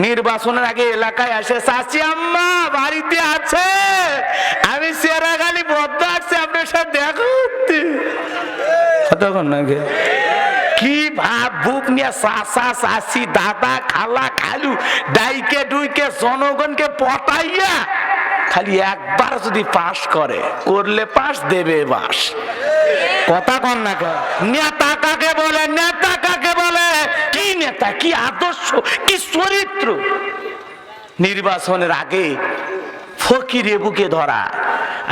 নির্বাচনের আগে এলাকায় আসে, চাচি আম্মা বাড়িতে আছে, আমি চেরাগালি বদ্ধ আসছি আপনার সাথে দেখা করতে। কতক্ষণ নাকি কি ভাব বুক নিয়ে চাচা চাচি দাদা খালা খালু ডাইকে ডুইকে জনগণকে পটাইয়া খালি একবার যদি পাস করে, করলে পাস দেবে বাস। কথা কন না কেন? নেতা কাকে বলে? নেতা কাকে বলে? কি নেতা, কি আদর্শ, কি চরিত্র? নির্বাচনের আগে ফকির বুকে ধরা,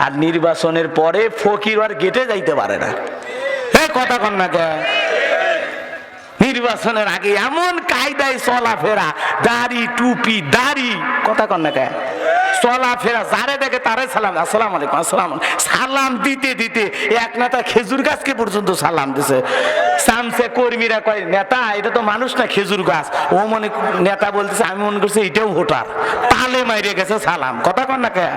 আর নির্বাচনের পরে ফকির আর গেটে যাইতে পারে না। কথা কন না কেন? নির্বাচনের আগে এমন কায়দায় চলাফেরা, দাড়ি টুপি দাড়ি, কথা কন না কেন? চলাফেরা যারে দেখে তারে সালাম, আসসালামু আলাইকুম, আসসালাম। সালাম দিতে দিতে এক নেতা খেজুর গাছকে পর্যন্ত সালাম দিছে। সামসে কর্মীরা কয়, নেতা এটা তো মানুষ না খেজুর গাছ। ও মনে নেতা বলতেছে, আমি মনে করছি এটাও ভোটার, তালে মাইরে গেছে সালাম। কথা কন না কেন?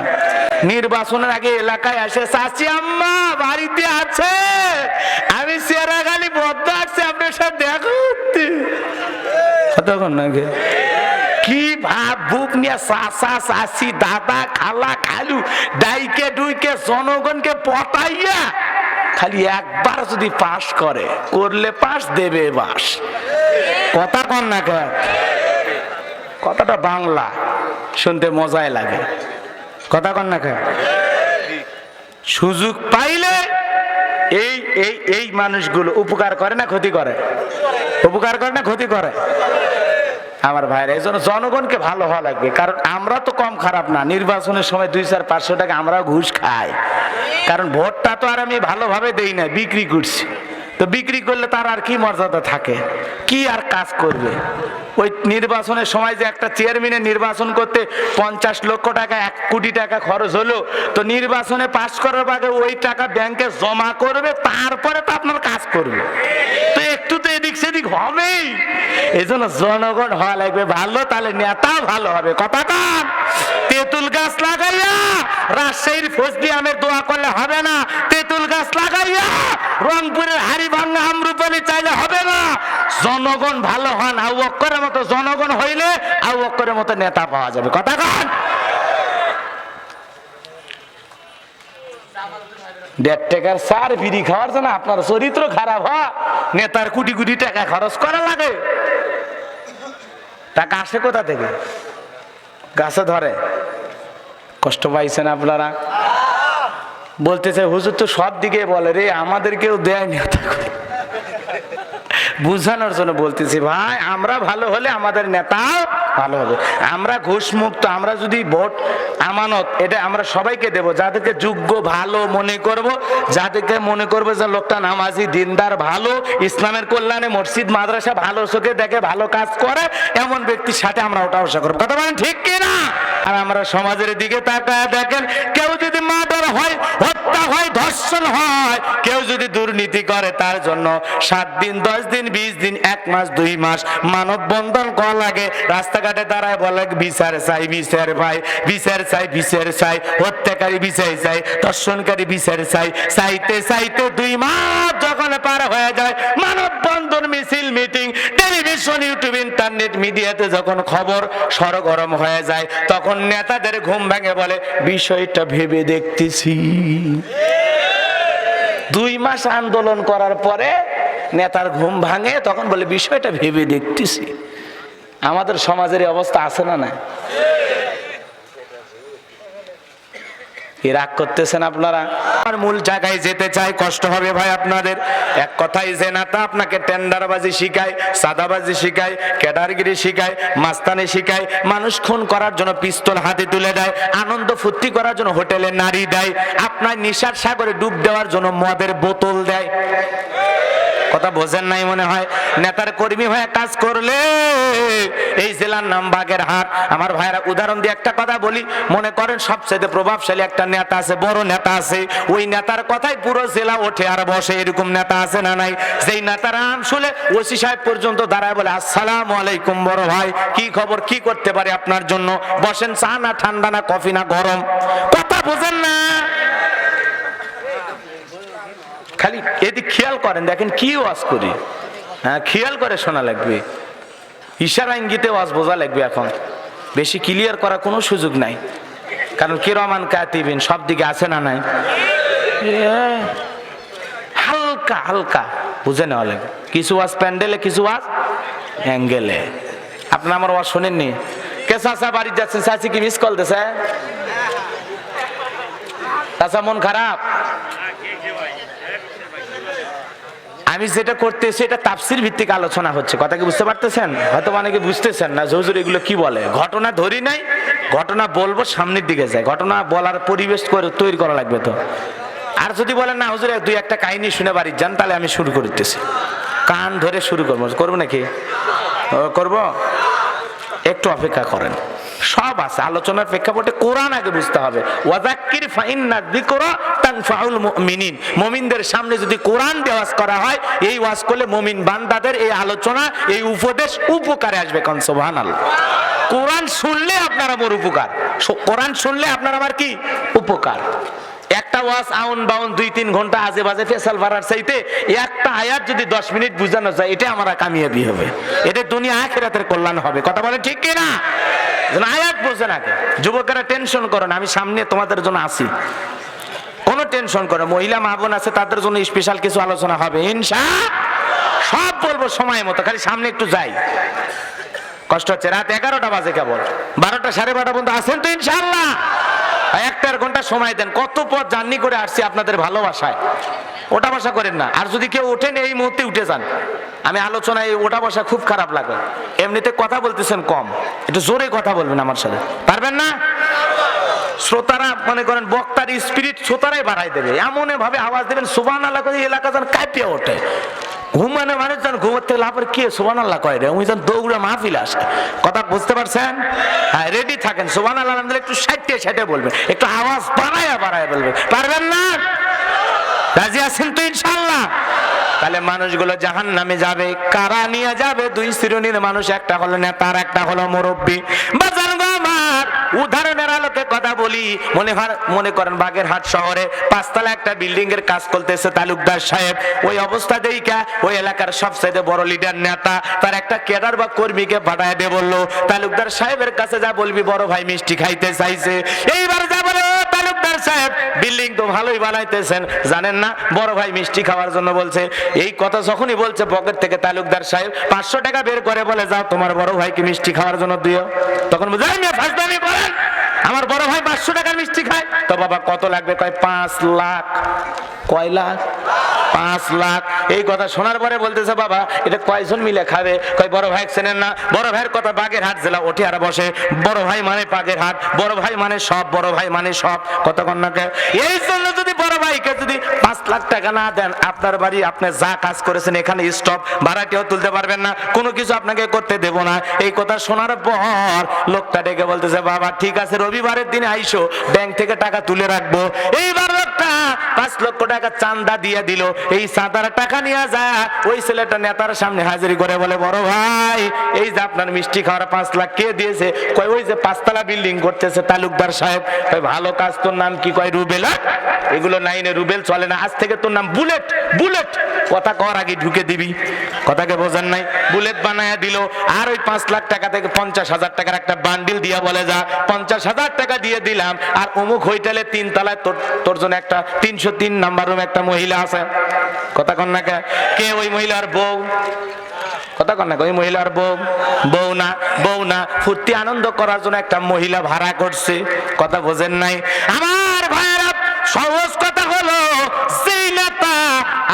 নির্বাচনের আগে এলাকায় আসে, চাচি আম্মা বাড়িতে আছে, আমি চেরাগালি বদ্ধ আসছি আপনার সাথে দেখা করতে। কথা কন না কেন? কি ভাব বুক নিয়ে চাচা চাচি দাদা খালা খালু ডাইকে ডুইকে জনগণকে পটাইয়া খালি একবার যদি পাস করে, করলে পাস দেবে বাস। কথা কন না কেন? কথাটা বাংলা, শুনতে মজাই লাগে। কথা কন না কেন? সুযোগ পাইলে এই এই এই মানুষগুলো উপকার করে না ক্ষতি করে? উপকার করে না ক্ষতি করে? আমার ভাইরা, এই জন্য জনগণকে ভালো হওয়া লাগবে। কারণ আমরা তো কম খারাপ না। নির্বাচনের সময় 200-500 টাকা আমরাও ঘুষ খাই, কারণ ভোটটা তো আর আমি ভালোভাবে দেই না, বিক্রি করছি। তো বিক্রি করলে তার আর কি মর্যাদা থাকে, কি আর কাজ করবে? ওই নির্বাচনের সময় যে একটা চেয়ারম্যানের নির্বাচন করতে 50 লক্ষ টাকা 1 কোটি টাকা খরচ হলো, তো নির্বাচনে পাস করার আগে ওই টাকা ব্যাংকে জমা করবে, তারপরে তো আপনার কাজ করবে। তো একটু তো এদিক সেদিক হবেই। এই জন্য জনগণ হওয়া লাগবে ভালো, তাহলে নেতা ভালো হবে। কথা কান? তেঁতুল গাছ লাগাইয়া রাজশাহীর ফজলি আমের দোয়া করলে হবে না, তেঁতুল গাছ লাগাইয়া রংপুরের হাড়িভাঙ্গা আমরুপালি চাইলে হবে না। জনগণ ভালো হন, আবু বকরের মতো জনগণ হইলে আবু বকরের মতো নেতা পাওয়া যাবে। কথা কান? 1.5 টাকার সার বিড়ি খাওয়ার জন্য আপনার চরিত্র খারাপ হয়, নেতার কোটি কোটি টাকা খরচ করা লাগে। টাকা আসে কোথা থেকে? গাছে ধরে। কষ্ট পাইছেন আপনারা? বলতেছে হুজুর তো সব দিকে বলে রে, আমাদের কেউ দেয় নেতা করে। বুঝানোর জন্য বলতেছি ভাই, আমরা ভালো হলে আমাদের নেতাও ভালো হবে। আমরা ঘুষ মুক্ত, আমরা যদি ভোট আমানত, এটা আমরা সবাইকে দেব যাদেরকে যোগ্য ভালো মনে করব, যাদেরকে মনে করবো যে লোকটা নামাজি দিনদার ভালো, ইসলামের কল্যাণে মসজিদ মাদ্রাসা ভালো চোখে দেখে, ভালো কাজ করে, এমন ব্যক্তির সাথে আমরা ওটা আশা করবো। কথা বলেন ঠিক কিনা? আর আমরা সমাজের দিকে তাকায় দেখেন, কেউ যদি মার্ডার হয়, হত্যা হয়, ধর্ষণ হয়, কেউ যদি দুর্নীতি করে, তার জন্য 7 দিন 10 দিন 20 দিন 1 মাস 2 মাস মানববন্ধন করা লাগে। রাস্তাঘাটে দাঁড়ায় বলে বিচার চাই, বিচার ভাই, বিচার চাই, বিচার চাই, হত্যাকারী বিচার চাই, ধর্ষণকারী বিচার চাই। চাইতে চাইতে 2 মাস যখন পার হয়ে যায়, মানববন্ধন মিছিল মিটিং টেলিভিশন ইউটিউব ইন্টারনেট মিডিয়াতে যখন খবর সরগরম হয়ে যায়, তখন নেতাদের ঘুম ভেঙে বলে বিষয়টা ভেবে দেখতেছি। 2 মাস আন্দোলন করার পরে নেতার ঘুম ভাঙে, তখন বলে বিষয়টা ভেবে দেখতেছি। আমাদের সমাজের অবস্থা আছে না? না রাগ করতেছেন আপনারা? আর মূল জায়গায় যেতে চাই, কষ্ট হবে ভাই আপনাদের। এক কথাই যে নেতা আপনাকে টেন্ডারবাজি শিখায়, সাদাবাজি শিখায়, ক্যাডারগিরি শিখায়, মাস্তানি শিখায়, মানুষ খুন করার জন্য পিস্তল হাতে তুলে দেয়, আনন্দ ফুর্তি করার জন্য হোটেলে নারী দেয়, আপনার নেশার সাগরে ডুব দেওয়ার জন্য মদের বোতল দেয়। কথা বোঝেন নাই মনে হয়? নেতার কর্মী হয়ে কাজ করলে, এই জেলার নাম বাগেরহাট। আমার ভাইরা উদাহরণ দিয়ে একটা কথা বলি, মনে করেন সবচেয়ে প্রভাবশালী একটা নেতা আছে, বড় নেতা আছে, ওই নেতার কথাই পুরো জেলা ওঠে আর বসে। এরকম নেতা আছে না নাই? যেই নেতার নাম শুনে ওসি সাহেব পর্যন্ত দাঁড়ায় বলে আসসালামু আলাইকুম বড় ভাই, কি খবর, কি করতে পারি আপনার জন্য, বসেন, চা না ঠান্ডা না কফি না গরম। কথা বোঝেন না? খালি এদিক খেয়াল করেন, দেখেন কি ওয়াজ করি, হ্যাঁ খেয়াল করে শোনা লাগবে। ইশারা ইঙ্গিতে ওয়াজ বোঝা লাগবে, এখন বেশি ক্লিয়ার করার কোনো সুযোগ নাই, কারণ কিরামান কাতিবিন সব দিকে আছে না নাই, হালকা হালকা বুঝে নেওয়া লাগে। কিছু ওয়াজ প্যান্ডেলে, কিছু ওয়াজ অ্যাঙ্গেলে। আপনারা আমার ওয়াজ শোনেননি? কে চাচা বাড়ি যাচ্ছেন? চাচি কি মিস কল দিছে? চাচা মন খারাপ? আমি যেটা করতেছি এটা তাফসীর ভিত্তিক আলোচনা হচ্ছে, কথা কি বুঝতে পারতেছেন? হয়তো অনেকে বুঝতেছেন না, হুজুর এগুলো কি বলে। ঘটনা ধরি নাই, ঘটনা বলবো, সামনের দিকে যায়, ঘটনা বলার পরিবেশ করে তৈরি করা লাগবে তো। আর যদি বলেন না হুজুর দুই একটা কাহিনী শুনে বাড়ি যান, তাহলে আমি শুরু করতেছি, কান ধরে শুরু করবো। করবো নাকি? করব, একটু অপেক্ষা করেন। সব আছে আলোচনার প্রেক্ষাপটে, কোরআন আগে বুঝতে হবে। ওয়াযাক্কির ফাইন্না যিকরা তানফাউল মুমিনিন, মুমিনদের সামনে যদি কোরআন দিয়ে ওয়াজ করা হয়, এই ওয়াজ করলে মুমিন বান্দাদের এই আলোচনা, এই উপদেশ উপকারে আসবে। কোন সুবহানাল্লাহ। কোরআন শুনলে আপনার আমার উপকার, কোরআন শুনলে আপনার আমার কি উপকার। একটা ওয়াজ আউন বাউন 2-3 ঘন্টা আজে বাজে ফেসাল ভাড়ার চাইতে একটা আয়াত যদি 10 মিনিট বুঝানো যায়, এটা আমার কামিয়াবি হবে, এটা দুনিয়া আখিরাতের কল্যাণ হবে। কথা বলে ঠিক কি না? আয়াত বোঝে না। যুবকেরা টেনশন করেন, আমি সামনে তোমাদের জন্য আসি, কোনো টেনশন করে। মহিলা মা বোন আছে, তাদের জন্য স্পেশাল কিছু আলোচনা হবে ইনশাআল্লাহ, সব বলবো সময় মতো, খালি সামনে একটু যাই। কষ্ট হচ্ছে, রাত 11টা বাজে, কেবল 12টা 12:30 পর্যন্ত আছেন তো ইনশাআল্লাহ? 1-1.5 ঘন্টা সময় দেন। কত পথ জার্নি করে আসছি আপনাদের ভালোবাসায়, ওটা বসা করেন না। আর যদি কেউ ওঠেন এই মুহূর্তে উঠে যান, আমি আলোচনায় ওটা বসা খুব খারাপ লাগে। এমনিতে কথা বলতেছেন কম, একটু জোরে কথা বলবেন আমার সাথে, পারবেন না? শ্রোতারা মনে করেন বক্তার স্পিরিট শ্রোতারাই বাড়াই দেবে, এমন ভাবে আওয়াজ দেবেন সুবহানাল্লাহ করে এলাকা যেন কাঁপিয়ে ওঠে। ঘুমানো মানুষ যেন ঘুমাতে লাভের কে সুবহানাল্লাহ কয় রে, ওই যেন দৌড়ে মাহফিল আসে। কথা বুঝতে পারছেন? হ্যাঁ, রেডি থাকেন। সুবহানাল্লাহ একটু সাইটে বলবেন, একটু আওয়াজ বাড়ায় বলবেন, পারবেন না? রাজি আছেন তো ইনশাআল্লাহ? তাহলে মানুষগুলো জাহান্নামে যাবে। কারা নিয়ে যাবে? 2 শ্রেণীর মানুষ, একটা হলো নেতা, একটা হলো মুরব্বী। বাজার গো আমার উদাহরণের আলোকে কথা বলি। মনে করেন বাগেরহাট শহরে 5 তলা একটা বিল্ডিং এর কাজ করতেছে তালুকদার সাহেব। ওই অবস্থা দেইকা ওই এলাকার সবচেয়ে বড় লিডার নেতা তার একটা ক্যাডার বা কর্মীকে পাঠায় দে বললো, তালুকদার সাহেবের কাছে যা বলবি বড় ভাই মিষ্টি খাইতে চাইছে। এইবার যা বলে, তালুকদার সাহেব বিল্ডিং তো ভালোই বানাইতেছেন, জানেন না বড় ভাই মিষ্টি খাওয়ার জন্য বলছে। এই কথা যখনই বলছে, পকেট থেকে তালুকদার সাহেব 500 টাকা বের করে বলে, যাও তোমার বড় ভাইকে মিষ্টি খাওয়ার জন্য দিও। তখন বুঝাই না, ফাজলামি করেন, আমার বড় ভাই 500 টাকার মিষ্টি খায়। তো বাবা কত লাগবে? কয় 5 লাখ। কয় লাখ? 5 লাখ। এই কথা শোনার পরে বলতেছে, বাবা এটা কয়জন মিলে খাবে? কয় বড় ভাই চেনেন না? বড় ভাইয়ের কথা বাগেরহাট জেলা ওঠে আর বসে, বড় ভাই মানে বাগেরহাট, বড় ভাই মানে সব, বড় ভাই মানে সব। কতক্ষণ না? এই জন্য যদি বড় ভাইকে যদি 5 লাখ টাকা না দেন, আপনার বাড়ি আপনি যা কাজ করেছেন এখানে স্টপ, ভাড়াটিও তুলতে পারবেন না, কোনো কিছু আপনাকে করতে দেব না। এই কথা শোনার পর লোকটা ডেকে বলতেছে, বাবা ঠিক আছে রবিবারের দিনে আইসো, ব্যাংক থেকে টাকা তুলে রাখবো। এইবার লোকটা 5 লক্ষ টাকা চাঁদা দিয়ে দিল। এই চাঁদার টাকা নিয়ে যায় ওই ছেলেটা নেতার সামনে হাজিরি করে বলে, বড় ভাই এই যে আপনার মিষ্টি খাওয়ার 5 লাখ কে দিয়েছে? কয় ওই যে 5 তলা বিল্ডিং করতেছে তালুকদার সাহেব। কয় ভালো কাজ, তোর নাম কি? কয় রুবেল। এগুলো নাইনে রুবেল চলে না, আজ থেকে তোর নাম বুলেট। বুলেট কথা কর আগে ঢুকে দিবি, কথাকে বোঝেন নাই? বুলেট বানায়া দিল। আর ওই 5 লাখ টাকা থেকে 50,000 টাকার একটা বান্ডিল দিয়া বলে, যা 50,000 টাকা দিয়ে দিলাম, আর অমুক হোটেলে 3 তলায় তোর জন্য একটা 303 নাম্বার রুম একটা মহিলা আছে। কথা কন না কে? ওই মহিলার বউ। কথা কন না? ওই মহিলার বউ না, ফুর্তি আনন্দ করার জন্য একটা মহিলা ভাড়া করছে। কথা বোঝেন নাই আমার ভাইয়েরা? সহজ কথা হলো, যেই নেতা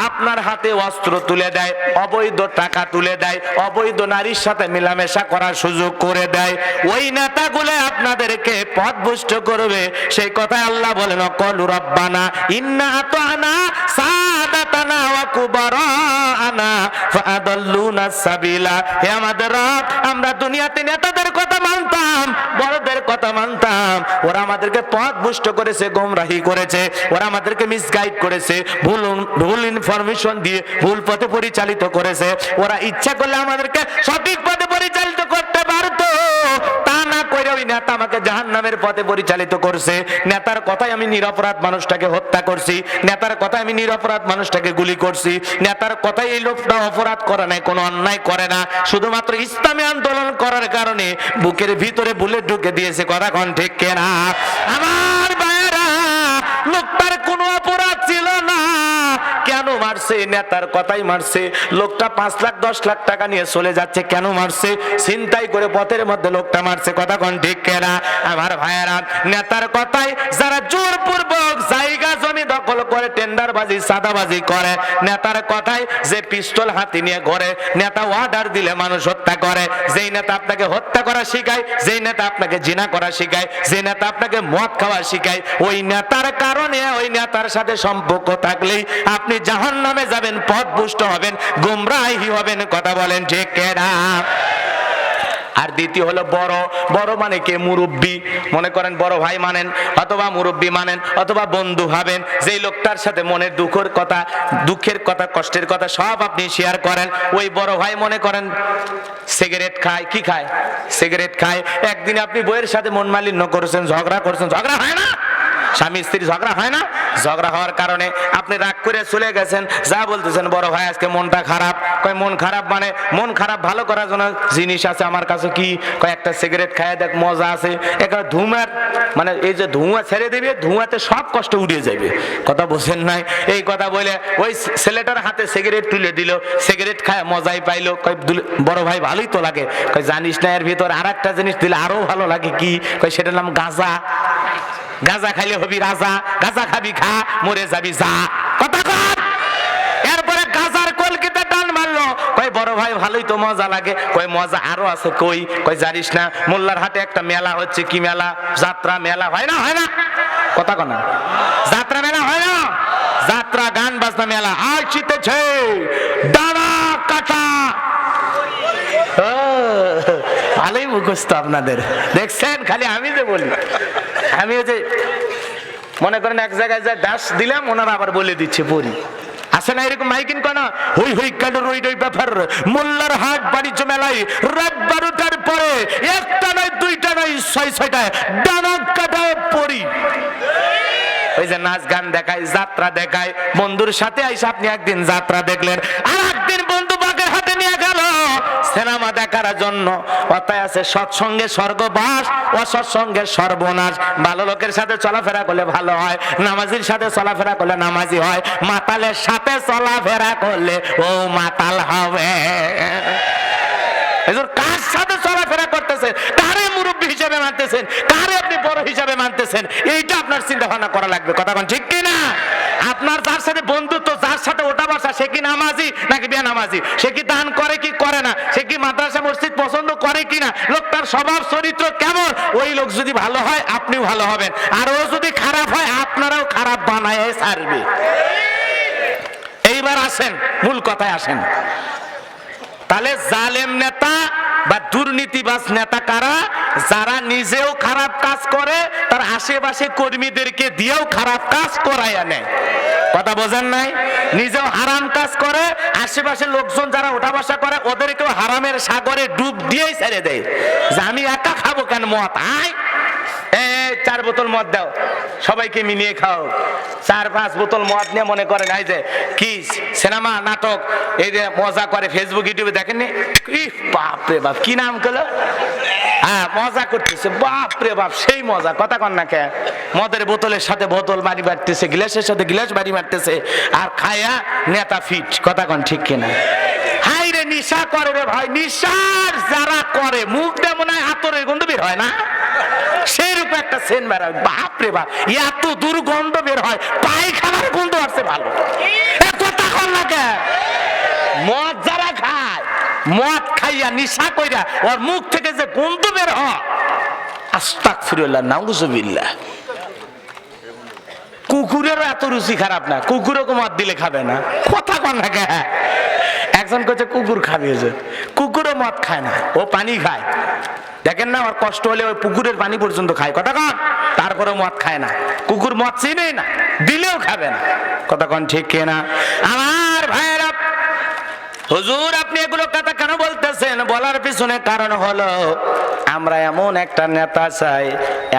আপনার হাতে অস্ত্র তুলে দেয়, অবৈধ টাকা তুলে দেয়, অবৈধ নারীর সাথে মেলামেশা করার সুযোগ করে দেয়, ওই নেতাগুলো আপনাদেরকে পথভ্রষ্ট করবে। সেই কথায় আল্লাহ বলেন, ক্বালু রাব্বানা ইন্না আতানা সাদাতানা ওয়া কুবারানা ফাআদাল্লুনা সাবিলা। হে আমাদের রব, আমরা দুনিয়াতে নেতাদের কথা মানতাম, বড়দের কথা মানতাম, ওরা আমাদেরকে পথভ্রষ্ট করেছে, গোমরাহি করেছে, ওরা আমাদেরকে মিসগাইড করেছে, ভুল ইনফরমেশন দিয়ে ভুল পথে পরিচালিত করেছে। ওরা ইচ্ছা করলে আমাদেরকে সঠিক পথে পরিচালিত করতে পারতো, তা না করে ওই নেতা আমাকে জাহান্নামের পথে পরিচালিত করছে, নেতার কথাই আমি নিরপরাধ মানুষটাকে হত্যা করছি, নেতার কথাই আমি নিরপরাধ মানুষটাকে গুলি করছি, নেতার কথাই এই লোকটা অপরাধ করে নাই, কোনো অন্যায় করে না, শুধুমাত্র ইসলামী আন্দোলন করার কারণে বুকের ভিতরে বুলেট ঢুকে দিয়েছে। কথা কোন ঠিক কেনা? আমার ভাইয়েরা, লোকটার কোনো অপরাধ ছিল না, কেন মারছে? নেতার কথাই মারছে। লোকটা 5 লাখ 10 লাখ টাকা নিয়ে চলে যাচ্ছে, কেন মারছে? ছিনতাই করে পথের মধ্যে লোকটা মারছে। কথা কোন ঠিক কেনা? আমার ভাইয়েরা, নেতার কথাই যারা জোরপূর্বক জায়গা জমি দখল করে টেন্ডারবাজি চাঁদাবাজি করে, নেতার কথাই যে পিস্তল হাতে নিয়ে ঘরে, নেতা অর্ডার দিলে মানুষ হত্যা করে, যেই নেতা আপনাকে হত্যা করা শিখায়, যেই নেতা আপনাকে জিনা করা শিখায়, যে নেতা আপনাকে মদ খাওয়া শিখায়, ওই নেতার কারণে ওই নেতার সাথে সম্পর্ক থাকলেই আপনি জাহান্নামে যাবেন, পথভ্রষ্ট হবেন, গোমরাহি হবেন। কথা বলেন ঠিক কিনা? আর দ্বিতীয় হলো বড়। বড় মানে কে? মুরব্বী। মনে করেন বড় ভাই মানেন, অথবা মুরব্বী মানেন, অথবা বন্ধু ভাবেন, যেই লোকটার সাথে মনের দুঃখের কথা কষ্টের কথা সব আপনি শেয়ার করেন। ওই বড় ভাই মনে করেন সিগারেট খায়। কি খায়? সিগারেট খায়। একদিন আপনি বইয়ের সাথে মন মালিন্য করেছেন, ঝগড়া করছেন, ঝগড়া হয় না? স্বামী স্ত্রী ঝগড়া হয় না? ঝগড়া হওয়ার কারণে আপনি রাগ করে চলে গেছেন, যা বলতেছেন, বড় ভাই আজকে মনটা খারাপ। কয় মন খারাপ মানে? মন খারাপ ভালো করার জন্য জিনিস আছে আমার কাছে। কি? কয় একটা সিগারেট খায় দেখ, মজা আছে। একটা ধুমার মানে এই যে ধোঁয়া ছেড়ে দেবে, ধোঁয়াতে সব কষ্ট উড়ে যাবে। কথা বলছেন নাই? এই কথা বলে ওই ছেলেটার হাতে সিগারেট তুলে দিল, সিগারেট খায় মজাই পাইলো। কয় বড় ভাই ভালোই তো লাগে। কয় জানিস না এর ভিতর আর একটা জিনিস দিলে আরো ভালো লাগে। কি? কয় সেটার নাম গাঁজা। গাঁজা খাইলে হবি রাজা, গাঁজা খাবি খা, মরে যাবি যা। কথা কর। এরপরে গাঁজার কলকিতে টান মারলো। কয় বড় ভাই ভালোই তো মজা লাগে। কয় মজা আরো আছে। কই? কয় জানিস না মোল্লার হাটে একটা মেলা হচ্ছে। কি মেলা? যাত্রা মেলা। হয় না? হয় না? কথা কনা? যাত্রা মেলা হয় না? যাত্রা গান বাজনা মেলা আজ জিতেছে ডানা কাটা। ভালোই মুখস্থ আপনাদের, দেখছেন? খালি আমি যে বলি, আমি যে মনে করেন এক জায়গায় যা দাস দিলাম, ওনারা আবার বলে দিচ্ছে পড়ি। আসে না এরকম মাইকিন কেন? হই হই কাটার ওই ব্যাপার। মোল্লার হাট বাণিজ্য মেলায় রাত 12টার পরে একটা নয়, দুইটা নয়, 6-6টায় ডানা কাটায় পড়ি। ওই যে নাচ গান দেখায়, যাত্রা দেখায়। বন্ধুর সাথে আইসা আপনি একদিন যাত্রা দেখলেন, আর একদিন বন্ধু বাগের হাতে নিয়ে গেল সিনেমা দেখার জন্য। কথায় আছে সৎসঙ্গে স্বর্গবাস, অসৎসঙ্গে সর্বনাশ। ভালো লোকের সাথে চলাফেরা করলে ভালো হয়, নামাজির সাথে চলাফেরা করলে নামাজি হয়, মাতালের সাথে চলাফেরা করলে ও মাতাল হবে। কার সাথে চলাফেরা করতেছেন, কারে মুরব্বী হিসেবে মানতেছেন, কারে আপনি বড় হিসেবে মানতেছেন, এইটা আপনার চিন্তা ভাবনা করা লাগবে। কথা বলেন ঠিক কিনা? আপনার যার সাথে বন্ধুত্ব, যার সাথে ওঠা বসা, সে কি নামাজি নাকি বেনামাজি, সে কি দান করে কি করে না, সে কি মাদ্রাসা মসজিদ পছন্দ করে কিনা, লোকটার স্বভাব চরিত্র কেমন, ওই লোক যদি ভালো হয় আপনিও ভালো হবেন, আর ও যদি খারাপ হয় আপনারাও খারাপ বানায় ছাড়বে। এইবার আসেন মূল কথায় আসেন। তাহলে জালেম নেতা বা দুর্নীতিবাজ নেতা কারা? যারা নিজেও খারাপ কাজ করে, তার আশেপাশে কর্মীদেরকে দিয়েও খারাপ কাজ করাইয়া নেয়। কথা বোঝেন নাই? নিজেও হারাম কাজ করে, আশেপাশে লোকজন যারা ওঠা বসা করে ওদেরকেও হারামের সাগরে ডুব দিয়েই ছেড়ে দেয় যে আমি একা খাবো কেন মদ, আয় 4 বোতল মদ দাও, সবাইকে মিলিয়ে খাও। 4-5 বোতল মদ নিয়ে মনে করেন এই যে কি সিনেমা নাটক এই যে মজা করে, ফেসবুক ইউটিউবে দেখেননি? বাপরে বাপ, কি নাম করলো? হ্যাঁ, মজা করতেছে, বাপরে বাপ সেই মজা। কথা কন না কে? মদের বোতলের সাথে বোতল বাড়ি মারতেছে, গ্লাসের সাথে গ্লাস বাড়ি মারতেছে, আর খায়া নেতা ফিট। কথা কন ঠিক কিনা? হাই রে, নিশা করে রে ভাই। নিশার যারা করে মুখ দিয়ে মনে হয় আতরের গন্ধ বের হয় না, সেই রূপে একটা সেন বের হয়। বাপরে বাপ, এত দুর্গন্ধ বের হয়, পায়খানার গন্ধ আসছে ভালো। কথা কন না কে? মদ যারা খায়, মদ খাইয়া নিশা কইরা ওর মুখ থেকে যে গন্ধ বের হয়, আস্তাগফিরুল্লাহ, নাউযুবিল্লাহ। কুকুরেরও এত রুচি খারাপ না, কুকুরও মদ দিলে খাবে না। কথা কন না কে? একজন কইছে কুকুর খাবে, কুকুরও মদ খায় না, ও পানি খায়। দেখেন না, ওর কষ্ট হলে ওই পুকুরের পানি পর্যন্ত খায়। কথা কন? তারপরে মদ খায় না। কুকুর মদ চিনে না, দিলেও খাবে না। কথা কন ঠিক কিনা? আমার ভাইয়েরা, হুজুর আপনি এগুলো কথা কেন বলতেছেন? বলার পিছনে কারণ হলো আমরা এমন একটা নেতা চাই,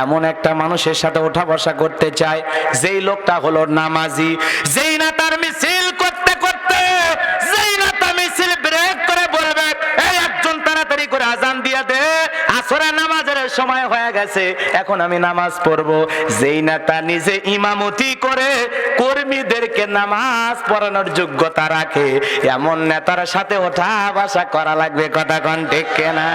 এমন একটা মানুষের সাথে ওঠা বসা করতে চাই যেই লোকটা হলো নামাজি, যেই নেতার মিছিল করতে করতে যেই নেতা মিছিল ব্রেক করে বলবে এই একজন তাড়াতাড়ি করে আজান দিয়া দে, আসরের নামাজের সময় হয়ে গেছে, এখন আমি নামাজ পড়বো। যেই নেতা নিজে ইমামতি করে কর্মীদেরকে নামাজ পড়ানোর যোগ্যতা রাখে, এমন নেতার সাথে ওঠা বসা করা লাগবে। কথা কোন ঠিক কিনা?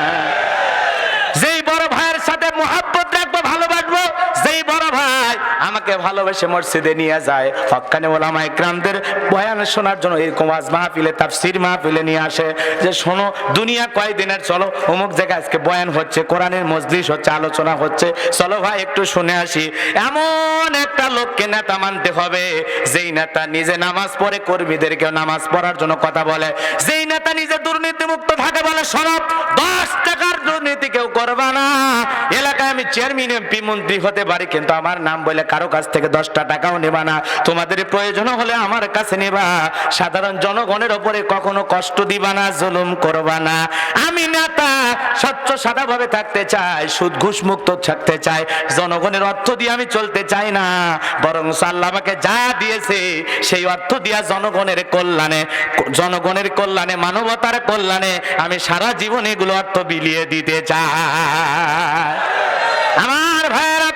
যেই বড় ভাইয়ের সাথে মোহাব্বত রাখবো, ভালোবাসবো, যেই বড় ভাই আমাকে ভালোবেসে মসজিদে নিয়ে যায়, হক্কানি ওলামা ইকরামদের বয়ান শোনার জন্য এরকম ওয়াজ মাহফিলে, তাফসীর মাহফিলে নিয়ে আসে যে শোনো দুনিয়া কয়দিনের, চলো অমুক জায়গায় আজকে বয়ান হচ্ছে, কোরআনের মজলিস হচ্ছে, আলোচনা হচ্ছে, চলো ভাই একটু শুনে আসি। এমন একটা লোককে নেতা মানতে হবে যেই নেতা নিজে নামাজ পড়ে কর্মীদেরকেও নামাজ পড়ার জন্য কথা বলে, যেই নেতা নিজে দুর্নীতি মুক্ত থাকে, বলে সরব 10 টাকার দুর্নীতি কেউ করবা না। এলাকায় আমি চেয়ারম্যান এমপি মন্ত্রী হতে পারি, কিন্তু আমার নাম বলে কারো কাছ থেকে 10টা টাকাও নেবা না, তোমাদের প্রয়োজন হলে আমার কাছে নেবা, সাধারণ জনগণের উপরে কখনো কষ্ট দিবা না, জুলুম করবা না। আমি নেতা স্বচ্ছ সাদাভাবে থাকতে চাই, সুদ ঘুষ মুক্ত থাকতে চাই, জনগণের অর্থ দিয়ে আমি চলতে চাই না, বরং আল্লাহ আমাকে যা দিয়েছে সেই অর্থ দিয়া জনগণের কল্যাণে মানবতার কল্যাণে আমি সারা জীবন এগুলো অর্থ বিলিয়ে দিতে চাই। আমার ভাইয়েরা,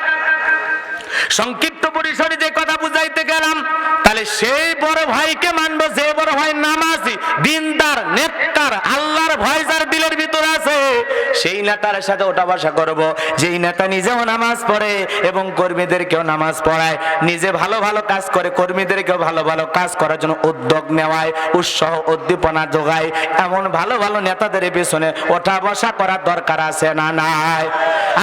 সংক্ষিপ্ত পরিসরে যে কথা বুঝাইতে গেলাম, তাহলে সেই বড় ভাইকে মানবো যে বড় ভাই নামাজি, দিনদার, নেককার, আল্লাহর ভয় যার দিলের ভিতরে আছে, সেই নেতার সাথে ওঠা বসা করবো। যেই নেতা নিজেও নামাজ পড়ে এবং কর্মীদেরকেও নামাজ পড়ায়, নিজে ভালো ভালো কাজ করে কর্মীদেরকেও ভালো ভালো কাজ করার জন্য উদ্যোগ নেওয়ায়, উৎসাহ উদ্দীপনা যোগায়, এমন ভালো ভালো নেতাদের পেছনে ওঠা বসা করার দরকার আছে না নাই?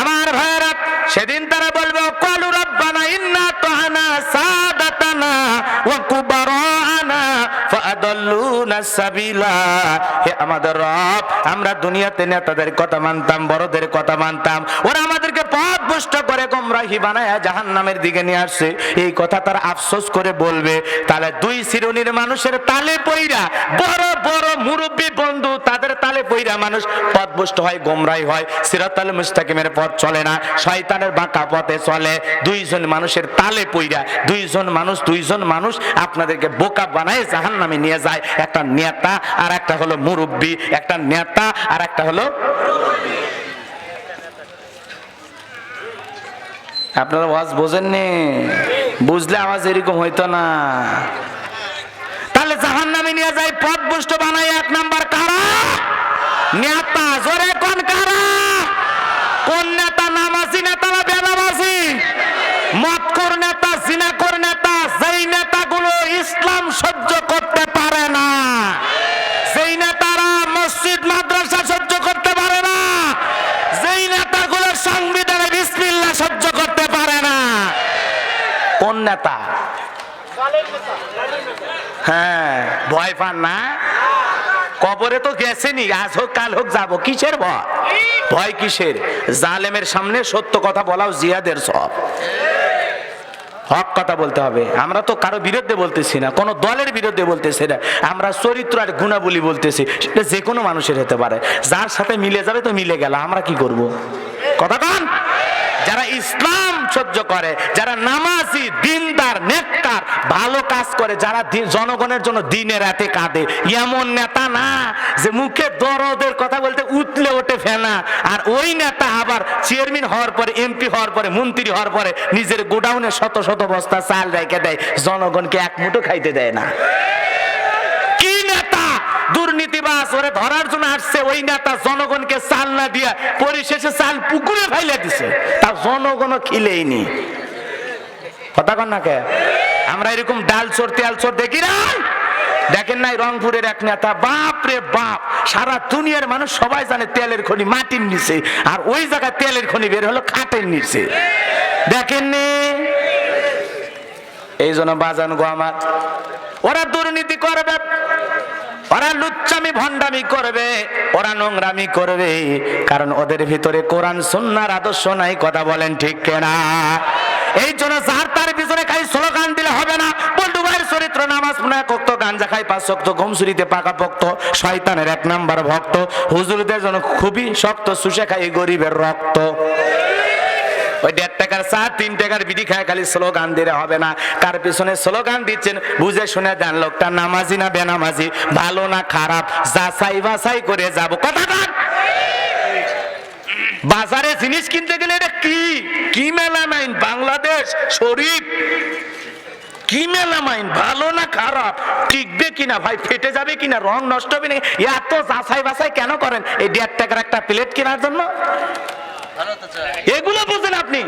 আমার ভাইয়েরা, সেদিন তারা বলবে ক্বালু রাব্বানা ইন্না আতা'না সাদাতানা ওয়া কুবারানা ফাআদাল্লুনা সাবিলা। হে আমাদের রব, আমরা দুনিয়াতে নেতাদের কথা মানতাম, বড়দের কথা মানতাম, ওরা আমাদেরকে পথভ্রষ্ট করে গোমরাহি বানায়া জাহান্নামের দিকে নিয়ে আসছে, এই কথা তারা আফসোস করে বলবে। তাহলে দুই শ্রেণীর মানুষের তালে পইরা, বড় বড় মুরব্বী বন্ধু, তাদের তালে পইরা মানুষ পথভ্রষ্ট হয়, গোমরাহি হয়, সিরাতাল মুস্তাকিমের পথ চলে না, শয়তানের বাঁকা পথে চলে। দুইজন মানুষের তালে পইরা, দুইজন মানুষ আপনাদেরকে বোকা বানায় জাহান্নামে নিয়ে যায়। একটা নেতা আর একটা হলো মুরব্বী, একটা নেতা আর একটা হলো, আপনারা ওয়াজ বোঝেননি? বুঝলে আওয়াজ এরকম হইতো না। তাহলে জাহান্নামে নিয়ে যায়, পথভ্রষ্ট বানায়। এক নাম্বার কারা? নেতা। জোরে কোন কারা? কোন নেতা? নামাজি নেতা না বেনামাজি? মদখোর নেতা, জিনাখোর নেতা, যেই নেতাগুলো ইসলাম সহ্য করতে পারে না, যেই নেতারা মসজিদ মাদ্রাসা সহ্য করতে পারে না, যেই নেতাগুলো সংবিধানে বিসমিল্লাহ সহ্য করতে পারে না। কোন নেতা? হ্যাঁ, ভয় পান না? কবরে তো গেছেনি, আজ হোক কাল হোক যাবো, কিসের ভয়? ভয় কিসের? জালেমের সামনে সত্য কথা বলাও জিহাদের সব। হক কথা বলতে হবে। আমরা তো কারো বিরুদ্ধে বলতেছি না, কোনো দলের বিরুদ্ধে বলতেছি না, আমরা চরিত্র আর গুণাবলী বলতেছি। সেটা যে কোনো মানুষের হতে পারে, যার সাথে মিলে যাবে তো মিলে গেল, আমরা কি করব? কথা বল। যারা ইসলাম সহ্য করে, যারা নামাজি, দিনদার, নেককার, ভালো কাজ করে, যারা জনগণের জন্য দিনে রাতে কাঁদে, এমন নেতা না যে মুখে দরদের কথা বলতে উতলে ওঠে ফেনা, আর ওই নেতা আবার চেয়ারম্যান হওয়ার পরে, এমপি হওয়ার পরে, মন্ত্রী হওয়ার পরে নিজের গোডাউনে শত শত বস্তা চাল রেখে দেয়, জনগণকে এক মুঠো খাইতে দেয় না। কি নেতা? দুর্নীতিবাজ, ওরে ধরার জন্য আসছে ওই নেতা, জনগণকে চাল না দিয়া পরিশেষে চাল পুকুরে ফেলে দিছে, তা জনগণ খিলেইনি। কথা কন না কে? আমরা এরকম ডাল চোর, তেল চোর দেখি না? দেখেন নাই রংপুরের এক নেতা, বাপ রে বাপ, সারা দুনিয়ার মানুষ সবাই জানে তেলের খনি মাটির নিচে, আর ওই জায়গায় তেলের খনি বের হলো খাটের নিচে। দেখেননি? এই জন্য বাজান গো আমার, ওরা দুর্নীতি করবে, ওরা লুচ্চামি ভণ্ডামি করবে, ওরা নোংরামি করবে, কারণ ওদের ভিতরে কোরআন সুন্নাহর আদর্শ নাই। কথা বলেন ঠিক কিনা? এই জন্য যার তার পিছনে খালি স্লোগান দিলে হবে না। বন্ধু ভাইয়ের চরিত্র, নামাজ পড়ে কত গাঞ্জা খাই খায়, 5 ওয়াক্ত ঘুমসুরিতে পাকাপোক্ত, শয়তানের 1 নাম্বার ভক্ত, হুজুরদের জন্য খুবই শক্ত, চুষে খায় এই গরিবের রক্ত। ওই 1.5 টাকার চা 3 টাকার বিড়ি খায় খালি স্লোগান দিলে হবে না। কার পিছনে স্লোগান দিচ্ছেন বুঝে শুনে দেন, লোকটা নামাজি না বেনামাজি, ভালো না খারাপ, যাচাই বাছাই করে যাব। কথা বল। বাজারে জিনিস কিনতে গেলে এটা কি মেলামাইন, বাংলাদেশ শরীফ কি মেলামাইন, ভালো না খারাপ, টিকবে কিনা ভাই, ফেটে যাবে কিনা, রং নষ্ট হবে না, এত যাচাই বাছাই কেন করেন? এই 1.5 টাকার একটা প্লেট কেনার জন্য এগুলো বুঝেন আপনি।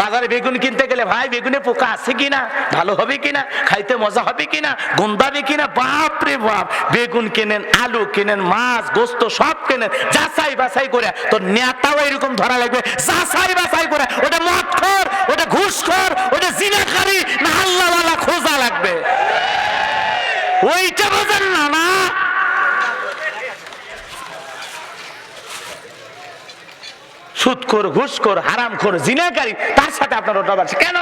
বাজারে বেগুন কিনতে গেলে ভাই বেগুনে পোকা আছে কিনা, ভালো হবে কিনা, খাইতে মজা হবে কিনা, গন্ধাবে কিনা, বাপ রে বাপ। বেগুন কেনেন, আলু কেনেন, মাছ গোস্ত সব কেনেন, যাচাই বাছাই করে। তো নেতাও এরকম ধরা লাগবে, যাচাই বাছাই করে। ওটা মদখোর, ওটা ঘুষখোর, ওটা জিনাকারী না আল্লাহওয়ালা খোঁজা লাগবে, ওইটা বোঝেন না। না সুদখোর, ঘুষখোর, হারামখোর, জিনাকারী, তার সাথে আপনার ওটা বাড়ছে কেন?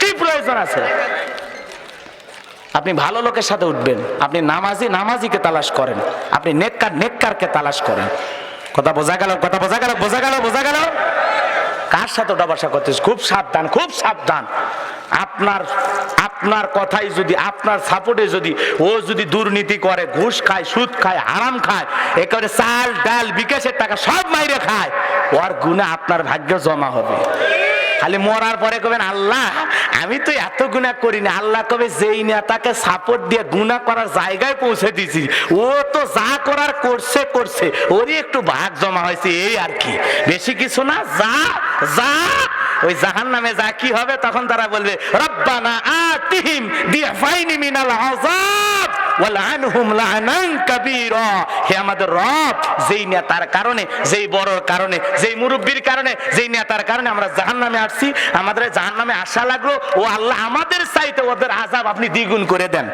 কি প্রয়োজন আছে? আপনি ভালো লোকের সাথে উঠবেন, আপনি নামাজিকে তালাশ করেন, আপনি নেককারকে তালাশ করেন। কথা বোঝা গেল? কথা বোঝা গেল? বোঝা গেল? বোঝা গেল? কার সাথে ওটা বসা করতেছ? খুব সাবধান, খুব সাবধান। আপনার কথাই যদি, আপনার সাপোর্টে যদি ও যদি দুর্নীতি করে, ঘুষ খায়, সুদ খায়, হারাম খায়, একেবারে চাল ডাল বিকাশের টাকা সব মাইরে খায়, ওর গুনাহ আপনার ভাগ্যে জমা হবে। খালি মরার পরে কবেন আল্লাহ আমি তো এত গুনাহ করি না। আল্লাহ কবে যেই নেতাকে সাপোর্ট দিয়ে গুনাহ করার জায়গায় পৌঁছে দিয়েছি, ও তো যা করার করছে, ওরই একটু ভাগ জমা হয়েছে, এই আর কি, বেশি কিছু না। যা ওই জাহান্নামে যা কি হবে, তখন তারা বলবে রব্বানা আতিহিম দিফাইনি মিনাল আযাব ওয়ালআনহুম লা'নান কাবীরা। হে আমাদের রব, যেই নেতার কারণে, যেই বড়র কারণে, যেই মুরব্বির কারণে, যেই নেতার কারণে আমরা জাহান্নামে আসছি, আমাদের জাহান্নামে আসা লাগলো, ও আল্লাহ আমাদের চাইতে ওদের আযাব আপনি দ্বিগুণ করে দেন,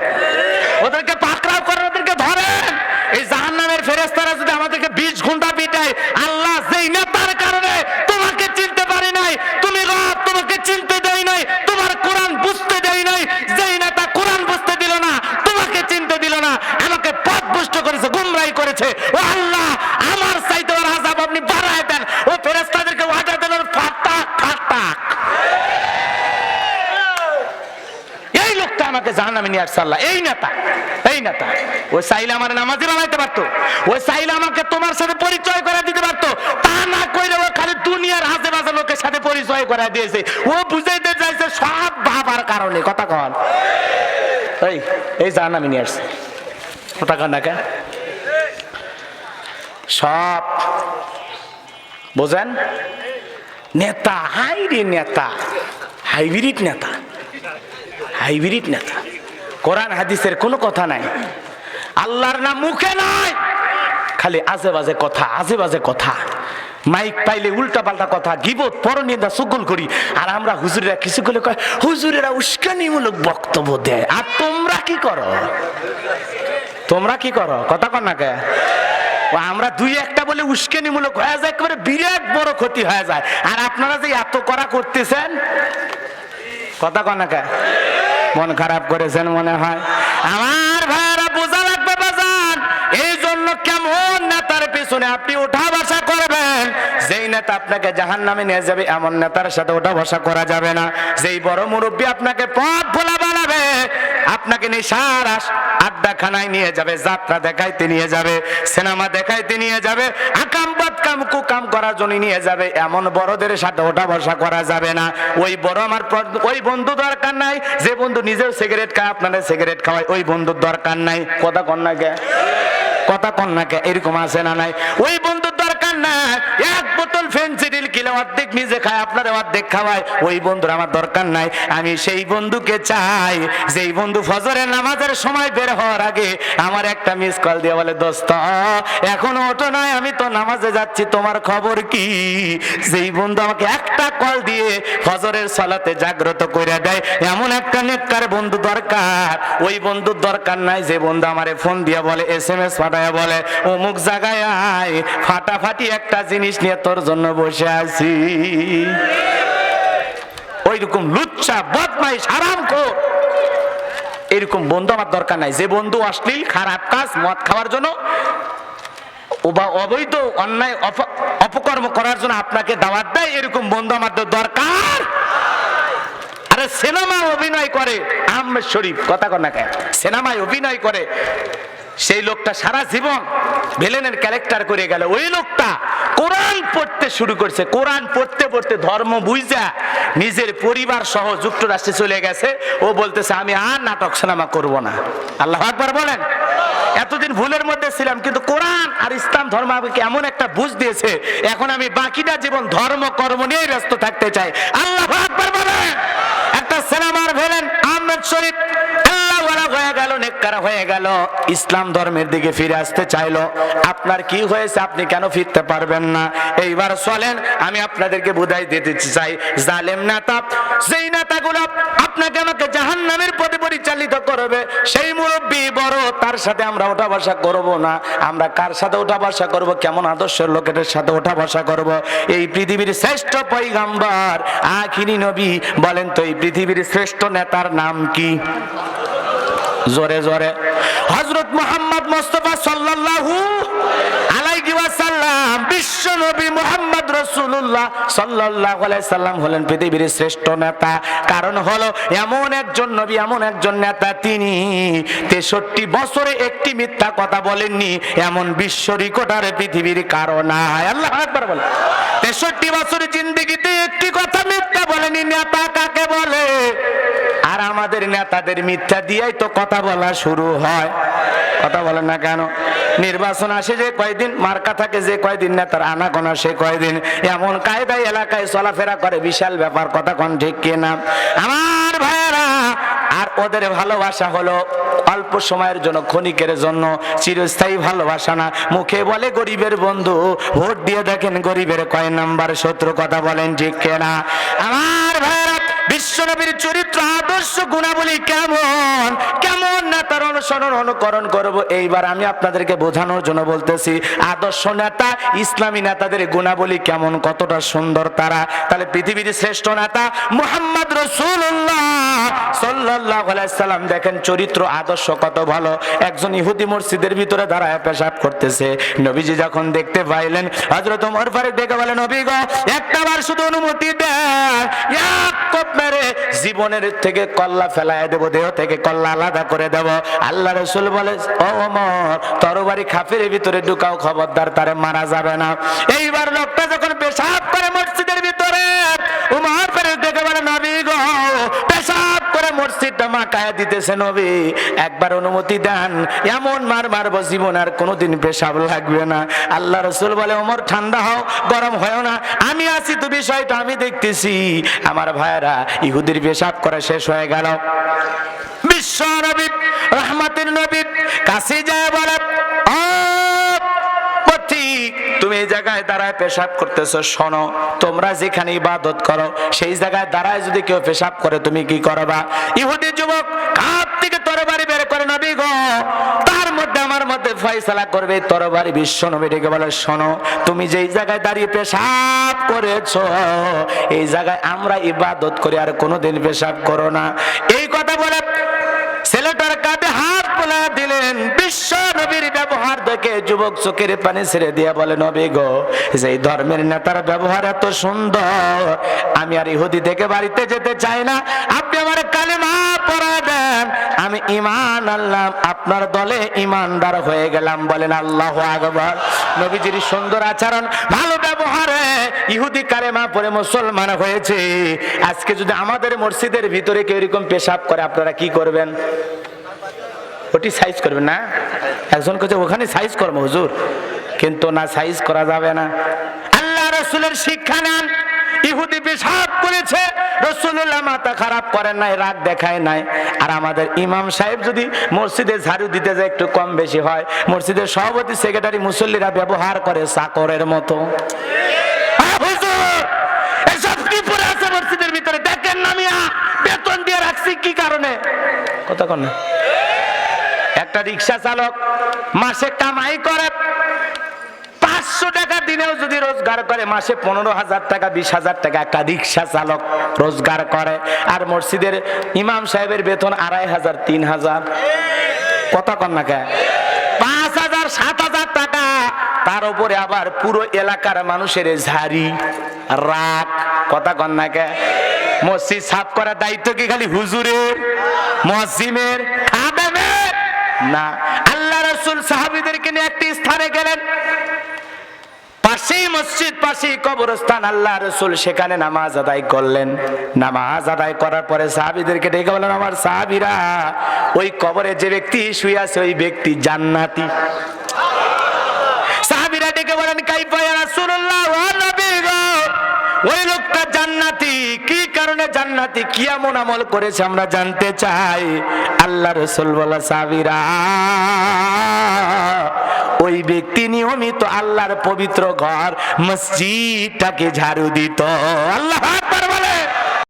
ওদেরকে পাকড়াও করেন, ওদেরকে ধরেন। এই জাহান্নামের ফেরেশতারা যদি আমাদেরকে 20 ঘন্টা পিটায়, আল্লাহ যেই নেতার কারণে তোমাকে চিনতে পারি নাই, তুমি রব তোমাকে চিনতে দেই নাই, তোমার কোরআন বুঝতে দেই নাই, যেই নেতা কোরআন বুঝতে দিল না, তোমাকে চিনতে দিল না, আমাকে পথভ্রষ্ট করেছে, গুমরাহি করেছে, ও আল্লাহ আমার চাইতে ওর আযাব আপনি বাড়ায় দেন। ও ফেরেশতাদেরকে ওয়াদা দেন ফাটাক ফাটাক। এই লোকটা আমাকে জাহান্নামে নিয়ে আসছে আল্লাহ, এই নেতা ওই চাইলে আমার নামাজি বানাইতে পারতো, ওই চাইলে আমাকে তোমার সাথে পরিচয় করে দিতে পারতো, তা না কইলে ও খালি দুনিয়ার হাতে বাজে লোকের সাথে পরিচয় করে দিয়েছে। ও বুঝাইতে চাইছে সব বাবার কারণে। কথা কন, এই জাহান্নামে নিয়ে আসছে, কথা কন না কেন? সব বোঝেন? নেতা হাইরে নেতা, হাইব্রিড নেতা, কোরআন হাদিসের কোনো কথা নাই, আল্লাহর নাম মুখে নাই, খালি আজে বাজে কথা, মাইক পাইলে উল্টা পাল্টা কথা, গীবত, পরনিন্দা, চুগল করি। আর আমরা হুজুরেরা কিছু করলে কয় হুজুরেরা উস্কানিমূলক বক্তব্য দেয়। আর তোমরা কি করো? কথা কন না কে? আমরা দুই একটা বলে উস্কানিমূলক হয়ে যায়, একেবারে বিরাট বড় ক্ষতি হয়ে যায়। আর আপনারা যে এত করা করতেছেন, কথা কন না কে? মন খারাপ করেছেন মনে হয়। আমার ভাইরা বোঝা লাগবে বাজান, এই জন্য কেমন নেতার পিছনে আপনি ওঠা বসা করবেন, যেই নেতা আপনাকে জাহান্নামে নিয়ে যাবে এমন নেতার সাথে ওঠা বসা করা যাবে না। যেই বড় মুরব্বী আপনাকে পথ ভোলা বানাবে, আপনাকে নেশার আড্ডাখানায় নিয়ে যাবে, যাত্রা দেখাইতে নিয়ে যাবে, সিনেমা দেখাইতে নিয়ে যাবে, আকাম বাদকাম কুকাম করার জন্য নিয়ে যাবে, এমন বড়দের সাথে ওঠা বসা করা যাবে না। ওই বড় আমার ওই বন্ধু দরকার নাই, যে বন্ধু নিজেও সিগারেট খায় আপনাদের সিগারেট খাওয়ায়, ওই বন্ধুর দরকার নাই। কথা কন্যাকে এরকম আছে না নাই? ওই বন্ধুর দরকার না। এক বোতল ফেন্সিডিল কিলো অর্ধেক নিজে খায়, আপনারা অর্ধেক খাওয়ায়, ওই বন্ধুর আমার দরকার নাই। আমি সেই বন্ধুকে চাই যেই বন্ধু ফজরের নামাজের সময় বের হওয়ার আগে আমার একটা মিস কল দিয়ে বলে দোস্ত এখনো ওঠো নাই, আমি তো নামাজে যাচ্ছি, তোমার খবর কি? যেই বন্ধু আমাকে একটা কল দিয়ে ফজরের সালাতে জাগ্রত করে দেয়, এমন একটা নেককার বন্ধু দরকার। ওই বন্ধুর দরকার নাই যে বন্ধু আমারে ফোন দিয়ে বলে, SMS পাঠায় বলে অমুক জায়গায় আয়, ফাটাফাটি একটা জিনিস নিয়ে তোর জন্য বসে আছি। ওই রকম লুচ্চা বদমাইশ হারামখোর এরকম বন্ধু আমার দরকার নাই। যে বন্ধু অশ্লীল খারাপ কাজ মদ খাওয়ার জন্য বা অবৈধ অন্যায় অপকর্ম করার জন্য আপনাকে দাওয়াত দেয়, এরকম বন্ধু আমাদের দরকার। আরে সিনেমায় অভিনয় করে আহমেদ শরীফ, কথা কর না কেন, সিনেমায় অভিনয় করে সেই লোকটা সারা জীবন ভিলেনের ক্যারেক্টার করে গেল। ওই লোকটা কোরআন পড়তে শুরু করছে, কোরআন পড়তে পড়তে ধর্ম বুঝা নিজের পরিবার সহ যুক্তরাষ্ট্রে চলে গেছে। ও বলতেছে আমি আর নাটক সিনেমা করব না। আল্লাহু আকবার বলেন। এতদিন ভুলের মধ্যে ছিলাম, কিন্তু কোরআন আর ইসলাম ধর্ম আমাকে এমন একটা বুঝ দিয়েছে, এখন আমি বাকিটা জীবন ধর্ম কর্ম নিয়ে ব্যস্ত থাকতে চাই। আল্লাহু আকবার বলেন। একটা সিনেমার ভিলেন আহমেদ শরীফ আল্লাহওয়ালা হয়ে গেল, নেককার হয়ে গেল, ইসলাম ধর্মের দিকে ফিরে আসতে চাইলো। আপনার কি হয়েছে, আপনি কেন ফিরতে পারবেন না? এইবার চলেন আমি আপনাদেরকে বুঝাই দিতে চাই, জালেম নেতা, যেই নেতাগুলো আপনাকে আমাকে জাহান্নামের পথে পরিচালিত করবে, সেই মুরব্বী বড়, তার সাথে আমরা ওঠা বসা করব না। আমরা কার সাথে ওঠা বসা করব? কেমন আদর্শের লোকেদের সাথে ওঠা বসা করব? এই পৃথিবীর শ্রেষ্ঠ পয়গম্বর আখিরি নবী, বলেন তো এই পৃথিবীর শ্রেষ্ঠ নেতার নাম কি? জোরে জোরে। হযরত মুহাম্মদ মুস্তাফা সাল্লাল্লাহু আলাইহি ওয়াসাল্লাম, বিশ্ব নবী মুহাম্মদ রাসূলুল্লাহ সাল্লাল্লাহু আলাইহি সাল্লাম হলেন পৃথিবীর শ্রেষ্ঠ নেতা। কারণ হলো এমন একজন নবী, এমন একজন নেতা, তিনি 63 বছরে একটি মিথ্যা কথা বলেননি, এমন বিশ্ব রেকর্ডার পৃথিবীর কারণ নাই। আল্লাহু আকবার বলেন। 63 বছরের জিন্দেগিতে একটি কথা মিথ্যা বলেনি। নেতা কাকে বলে? আর আমাদের নেতাদের মিথ্যা দিয়েই তো কথা বলা শুরু হয়। কথা বলেন না কেন? নির্বাচন আসে যে কয়দিন, মার্কা থাকে যে কয়দিন, নেতার আনাগোনা সে কয়দিন, এমন কায়দায় এলাকায় চলাফেরা করে, বিশাল ব্যাপার। কথা কোন ঠিক কিনা আমার ভাইয়েরা? আর ওদের ভালোবাসা হলো অল্প সময়ের জন্য, ক্ষণিকের জন্য, চিরস্থায়ী ভালোবাসা না। মুখে বলে গরিবের বন্ধু, ভোট দিয়ে দেখেন গরিবের কয় নাম্বার শত্রু। কথা বলেন ঠিক কিনা আমার ভাইয়েরা? বিশ্বনবীর চরিত্র, আদর্শ, গুণাবলী কেমন, কেমন নেতার অনুসরণ অনুকরণ করব, এইবার আমি আপনাদেরকে বোঝানোর জন্য বলতেছি। আদর্শ নেতা, ইসলামী নেতাদের গুণাবলী কেমন, কতটা সুন্দর তারা। তাহলে পৃথিবীর শ্রেষ্ঠ নেতা মুহাম্মদ রাসূলুল্লাহ সাল্লাল্লাহু আলাইহি সাল্লাম, দেখেন চরিত্র আদর্শ কত ভালো। একজন ইহুদি মসজিদের ভিতরে দাঁড়ায় পেশাব করতেছে। নবীজি যখন দেখতে পাইলেন, হযরত ওমর ফারুক ডেকে বলেন, নবী গো, একটাবার শুধু অনুমতি দেন, এক কোপ মেরে জীবনের থেকে কল্লা ফেলায় দেব, দেহ থেকে কল্লা আলাদা করে দেব। আল্লাহ রাসূল বলে, ও ওমর, তরবারি খাফিরের ভিতরে ঢুকাও, খবরদার, তারে মারা যাবে না। এইবার লোকটা যখন পেশাব করে মসজিদের ভিতরে, ওমর ফারুক ডেকে বলে, নবী গো, পেশাব করে মসজিদটা মাকায়া দিতেছে, নবী একবার অনুমতি দেন, এমন মার মারবো জীবন আর কোনোদিন পেশাব লাগবে না। আল্লাহ রাসূল বলে, ওমর ঠান্ডা হও, গরম হয় না, আমি আছি তো, বিষয়টা আমি দেখতেছি। আমার ভাইরা, ইহুদির পেশাব করা শেষ হয়ে গেল। বিশ্ব নবী, রহমতের নবী কাছে যায় বলে, ও পথিক, তুমি এই জায়গায় দাঁড়ায় পেশাব করতেছো, শোনো, তোমরা যেখানে ইবাদত করো সেই জায়গায় দাঁড়ায় যদি কেউ পেশাব করে তুমি কি করবা? ইহুদি যুবক কাপ থেকে তরবারি বের করে, নবী গো, তার মধ্যে আমার মধ্যে ফয়সালা করবে তরবারি। বিশ্ব নবী ডেকে বলে, শোনো, তুমি যেই জায়গায় দাঁড়িয়ে পেশাব করেছো এই জায়গায় আমরা ইবাদত করি, আর কোনোদিন পেশাব করো না। এই কথা বলে ছেলেটার কাঁধে হাত বোলা দিলেন। বিশ্ব নবীর ব্যবহার দেখে যুবক চোখের পানি ছেড়ে দিয়ে বলে, নবী গো, যে ধর্মের নেতার ব্যবহার এত সুন্দর, আমি আর ইহুদি থেকে বাড়িতে যেতে চাই না, আপনি আমার কালেমা পড়া দেন, আমি ঈমান আনলাম, আপনার দলে ঈমানদার হয়ে গেলাম। বলেন আল্লাহু আকবার। নবীজির সুন্দর আচরণ, ভালো ব্যবহারে ইহুদি কালেমা পড়ে মুসলমান হয়েছে। আজকে যদি আমাদের মসজিদের ভিতরে কেউ এরকম পেশাব করে, আপনারা কি করবেন? ওটি সাইজ করবেন না? একজন কাছে ওখানে সাইজ করবো হুজুর, কিন্তু না, সাইজ করা যাবে না। আল্লাহ রাসূলের শিক্ষা নেন। ইহুদি পেশাব করেছে, রাসূলুল্লাহ মাথা খারাপ করেন নাই, রাগ দেখায় নাই। আর আমাদের ইমাম সাহেব যদি মসজিদে ঝাড়ু দিতে যায় একটু কম বেশি হয়, মসজিদের সভাপতি, সেক্রেটারি, মুসল্লিরা ব্যবহার করে চাকরের মতো। হুজুর, এসব কি পড়ে আছে মসজিদের ভিতরে? দেখেন না মিয়া, বেতন দিয়ে রাখছি কি কারণে? কথা কন না। একটা রিক্সা চালক মাসে কামাই করে 500 500 টাকা দিনেও যদি রোজগার করে, মাসে 15,000 টাকা 20,000 টাকা একটা রিক্সা চালক রোজগার করে। আর মসজিদের ইমাম সাহেবের বেতন 2,500 3,000, কথা কন না কে, 5,000 7,000 টাকা। তার উপরে আবার পুরো এলাকার মানুষের ঝাড়ি রাগ, কথা কন না কে। মসজিদ সাফ করার দায়িত্ব কি খালি হুজুরের, মুয়াজ্জিনের, খাদেমের না? আল্লাহ রাসূল সাহাবীদেরকে নিয়ে একটি স্থানে গেলেন, পাশেই মসজিদ, পাশেই কবরস্থান। আল্লাহ রাসূল সেখানে নামাজ আদায় করলেন। নামাজ আদায় করার পরে সাহাবীদেরকে ডেকে বললেন, আমার সাহাবীরা, ওই কবরে যে ব্যক্তি শুয়ে আছে ওই ব্যক্তি জান্নাতি। সাহাবীরা ডেকে বলেন, কাইফা ইয়া রাসূলুল্লাহ, ওয়া নবী গো, ওই লোকটা জান্নাতি, কি কারণে জান্নাতি, কি এমন আমল করেছে আমরা জানতে চাই। আল্লাহ রাসূল বলে, সাহাবীরা, ওই ব্যক্তি নিয়মিত আল্লাহর পবিত্র ঘর মসজিদটাকে ঝাড়ু দিত। আল্লাহ